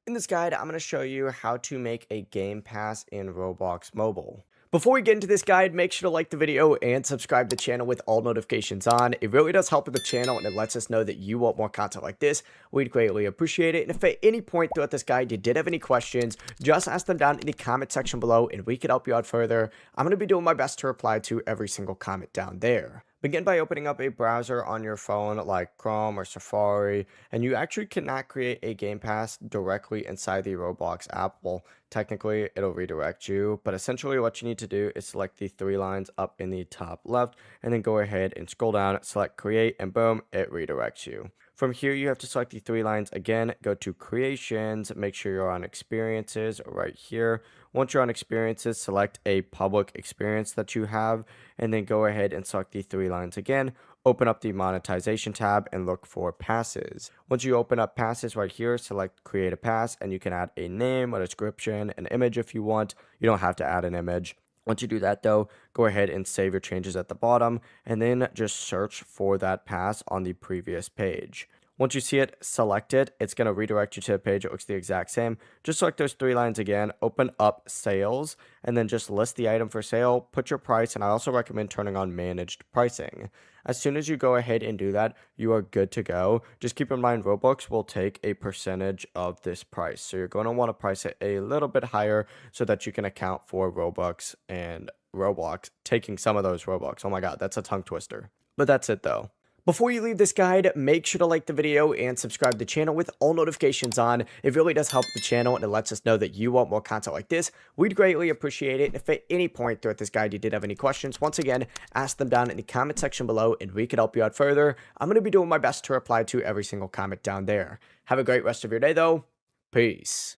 In this guide, I'm going to show you how to make a game pass in Roblox Mobile. Before we get into this guide, make sure to like the video and subscribe to the channel with all notifications on. It really does help with the channel and it lets us know that you want more content like this. We'd greatly appreciate it. And if at any point throughout this guide you did have any questions, just ask them down in the comment section below and we could help you out further. I'm going to be doing my best to reply to every single comment down there. Begin by opening up a browser on your phone like Chrome or Safari, and you actually cannot create a Game Pass directly inside the Roblox app. Well, technically, it'll redirect you, but essentially what you need to do is select the three lines up in the top left, and then go ahead and scroll down, select Create, and boom, it redirects you. From here, you have to select the three lines again, go to Creations, make sure you're on Experiences right here. Once you're on Experiences, select a public experience that you have, and then go ahead and select the three lines again. Open up the Monetization tab and look for Passes. Once you open up Passes right here, select Create a Pass, and you can add a name, a description, an image if you want. You don't have to add an image. Once you do that though, go ahead and save your changes at the bottom and then just search for that pass on the previous page. Once you see it, select it. It's going to redirect you to a page that looks the exact same. Just select those three lines again, open up sales, and then just list the item for sale, put your price, and I also recommend turning on managed pricing. As soon as you go ahead and do that, you are good to go. Just keep in mind, Roblox will take a percentage of this price. So you're going to want to price it a little bit higher so that you can account for Robux and Roblox taking some of those Robux. Oh my God, that's a tongue twister. But that's it though. Before you leave this guide, make sure to like the video and subscribe to the channel with all notifications on. It really does help the channel and it lets us know that you want more content like this. We'd greatly appreciate it. And if at any point throughout this guide you did have any questions, once again, ask them down in the comment section below and we could help you out further. I'm going to be doing my best to reply to every single comment down there. Have a great rest of your day though. Peace.